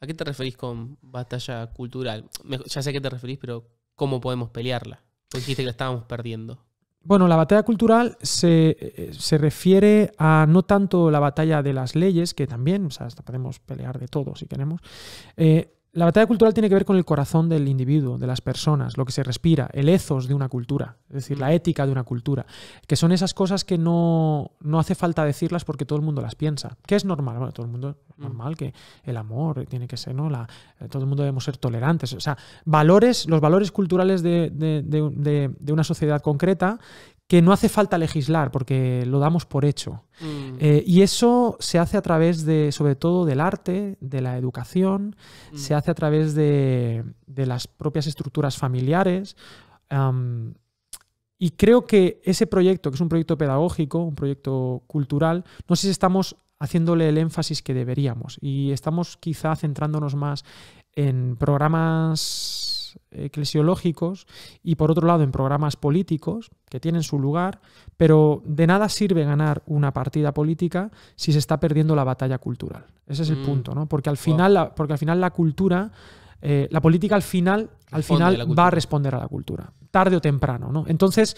¿A qué te referís con batalla cultural? Ya sé a qué te referís, pero ¿cómo podemos pelearla? Porque dijiste que la estábamos perdiendo. Bueno, la batalla cultural se refiere a no tanto la batalla de las leyes, que también, o sea, hasta podemos pelear de todo si queremos. La batalla cultural tiene que ver con el corazón del individuo, de las personas, lo que se respira, el ethos de una cultura, es decir, la ética de una cultura, que son esas cosas que no hace falta decirlas porque todo el mundo las piensa. ¿Qué es normal? Bueno, todo el mundo es normal que el amor tiene que ser, ¿no? Todo el mundo debemos ser tolerantes. O sea, los valores culturales de una sociedad concreta que no hace falta legislar porque lo damos por hecho. Y eso se hace a través sobre todo del arte, de la educación, se hace a través de las propias estructuras familiares. Y creo que ese proyecto, que es un proyecto pedagógico, un proyecto cultural, no sé si estamos haciéndole el énfasis que deberíamos. Y estamos quizá centrándonos más en programas eclesiológicos y por otro lado en programas políticos que tienen su lugar, pero de nada sirve ganar una partida política si se está perdiendo la batalla cultural. Ese es el punto, ¿no? Porque al final la cultura, la política al final va a responder a la cultura, tarde o temprano, ¿no? Entonces,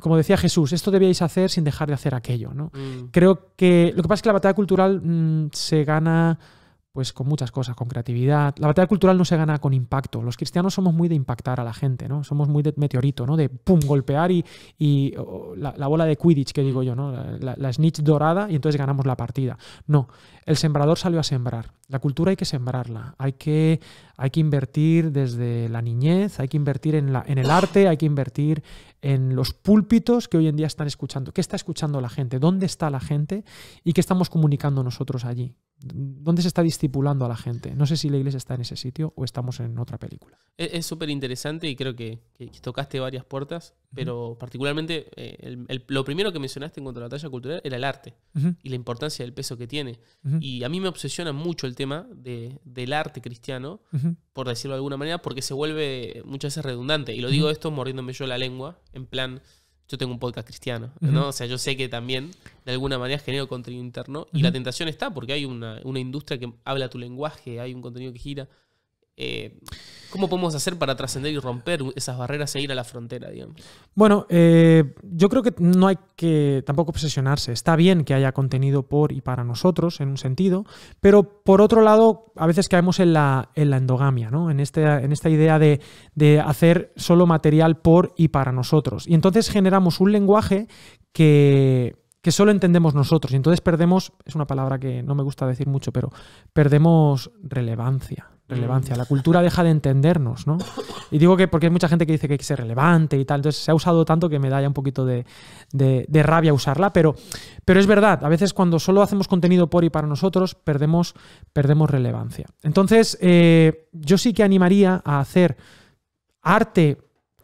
como decía Jesús, esto debíais hacer sin dejar de hacer aquello, ¿no? Creo que lo que pasa es que la batalla cultural se gana pues con muchas cosas, con creatividad. La batalla cultural no se gana con impacto. Los cristianos somos muy de impactar a la gente, ¿no? Somos muy de meteorito, ¿no? De pum, golpear y la bola de Quidditch, que digo yo, ¿no? La snitch dorada y entonces ganamos la partida. No, el sembrador salió a sembrar. La cultura hay que sembrarla. Hay que invertir desde la niñez, hay que invertir en el arte, hay que invertir en los púlpitos que hoy en día están escuchando. ¿Qué está escuchando la gente? ¿Dónde está la gente? ¿Y qué estamos comunicando nosotros allí? ¿Dónde se está discipulando a la gente? No sé si la iglesia está en ese sitio o estamos en otra película. Es súper interesante y creo que tocaste varias puertas, pero particularmente lo primero que mencionaste en cuanto a la batalla cultural era el arte y la importancia del peso que tiene. Y a mí me obsesiona mucho el tema del arte cristiano, por decirlo de alguna manera, porque se vuelve muchas veces redundante. Y lo digo esto mordiéndome yo la lengua, en plan, yo tengo un podcast cristiano, ¿no? O sea, yo sé que también de alguna manera genero contenido interno y la tentación está porque hay una industria que habla tu lenguaje, hay un contenido que gira. ¿Cómo podemos hacer para trascender y romper esas barreras e ir a la frontera, digamos? Bueno, yo creo que no hay que tampoco obsesionarse. Está bien que haya contenido por y para nosotros, en un sentido, pero por otro lado, a veces caemos en la endogamia, ¿no? En esta idea de hacer solo material por y para nosotros. Y entonces generamos un lenguaje que solo entendemos nosotros. Y entonces perdemos, es una palabra que no me gusta decir mucho, pero perdemos relevancia. La cultura deja de entendernos, ¿no? Y digo que porque hay mucha gente que dice que hay que ser relevante y tal, entonces se ha usado tanto que me da ya un poquito de rabia usarla, pero es verdad, a veces cuando solo hacemos contenido por y para nosotros perdemos relevancia. Entonces yo sí que animaría a hacer arte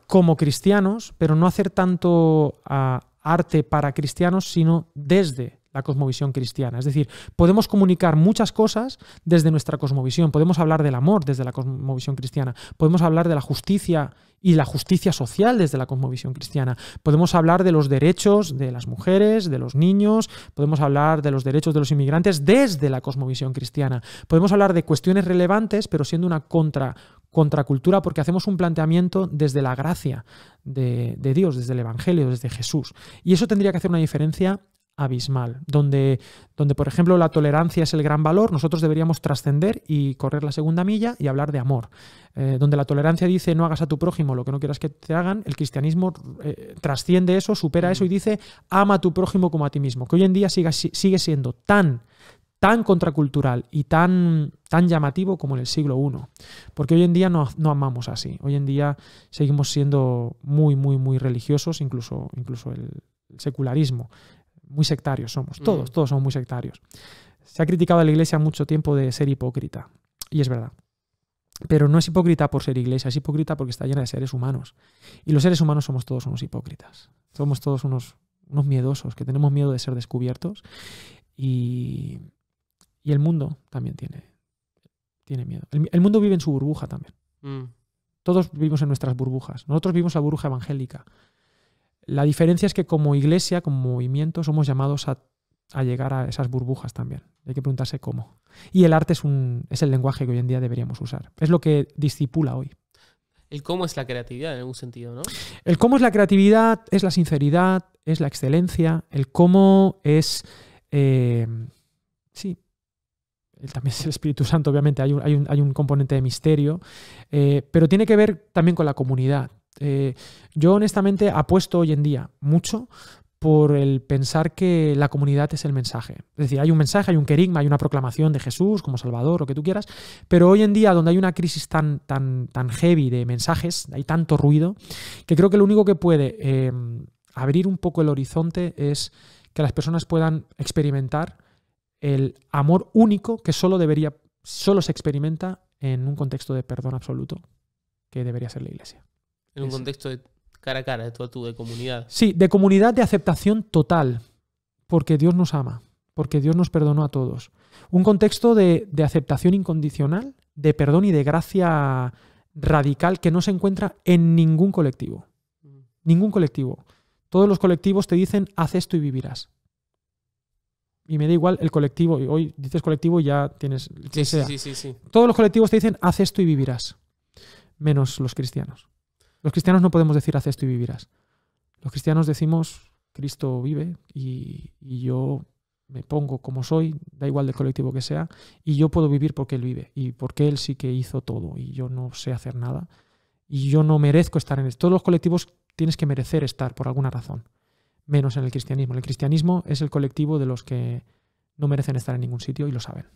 como cristianos, pero no hacer tanto arte para cristianos, sino desde la cosmovisión cristiana. Es decir, podemos comunicar muchas cosas desde nuestra cosmovisión. Podemos hablar del amor desde la cosmovisión cristiana. Podemos hablar de la justicia y la justicia social desde la cosmovisión cristiana. Podemos hablar de los derechos de las mujeres, de los niños. Podemos hablar de los derechos de los inmigrantes desde la cosmovisión cristiana. Podemos hablar de cuestiones relevantes, pero siendo una contracultura, porque hacemos un planteamiento desde la gracia de Dios, desde el Evangelio, desde Jesús. Y eso tendría que hacer una diferencia abismal, donde por ejemplo la tolerancia es el gran valor, nosotros deberíamos trascender y correr la segunda milla y hablar de amor. Donde la tolerancia dice no hagas a tu prójimo lo que no quieras que te hagan, el cristianismo trasciende eso, supera eso y dice ama a tu prójimo como a ti mismo, que hoy en día sigue siendo tan contracultural y tan llamativo como en el siglo I, porque hoy en día no amamos así. Hoy en día seguimos siendo muy, muy, muy religiosos, incluso el secularismo. Muy sectarios somos, todos somos muy sectarios. Se ha criticado a la iglesia mucho tiempo de ser hipócrita, y es verdad. Pero no es hipócrita por ser iglesia, es hipócrita porque está llena de seres humanos. Y los seres humanos somos todos unos hipócritas. Somos todos unos miedosos, que tenemos miedo de ser descubiertos. Y el mundo también tiene miedo. El mundo vive en su burbuja también. Todos vivimos en nuestras burbujas. Nosotros vivimos la burbuja evangélica. La diferencia es que como iglesia, como movimiento, somos llamados a a llegar a esas burbujas también. Hay que preguntarse cómo. Y el arte es el lenguaje que hoy en día deberíamos usar. Es lo que discipula hoy. El cómo es la creatividad en algún sentido, ¿no? El cómo es la creatividad, es la sinceridad, es la excelencia. El cómo es... sí, también es el Espíritu Santo, obviamente. Hay un componente de misterio. Pero tiene que ver también con la comunidad. Yo honestamente apuesto hoy en día mucho por el pensar que la comunidad es el mensaje. Es decir, hay un mensaje, hay un querigma, hay una proclamación de Jesús como Salvador, lo que tú quieras, pero hoy en día, donde hay una crisis tan heavy de mensajes, hay tanto ruido, que creo que lo único que puede abrir un poco el horizonte es que las personas puedan experimentar el amor único que solo se experimenta en un contexto de perdón absoluto, que debería ser la Iglesia. En un contexto de cara a cara, de tú a tú, de comunidad. Sí, de comunidad, de aceptación total, porque Dios nos ama, porque Dios nos perdonó a todos. Un contexto de aceptación incondicional, de perdón y de gracia radical que no se encuentra en ningún colectivo. Ningún colectivo. Todos los colectivos te dicen, haz esto y vivirás. Y me da igual el colectivo, y hoy dices colectivo y ya tienes... Sí. Todos los colectivos te dicen, haz esto y vivirás, menos los cristianos. Los cristianos no podemos decir haz esto y vivirás. Los cristianos decimos Cristo vive y yo me pongo como soy, da igual del colectivo que sea, y yo puedo vivir porque Él vive y porque Él sí que hizo todo y yo no sé hacer nada y yo no merezco estar en esto. Todos los colectivos tienes que merecer estar por alguna razón, menos en el cristianismo. El cristianismo es el colectivo de los que no merecen estar en ningún sitio y lo saben.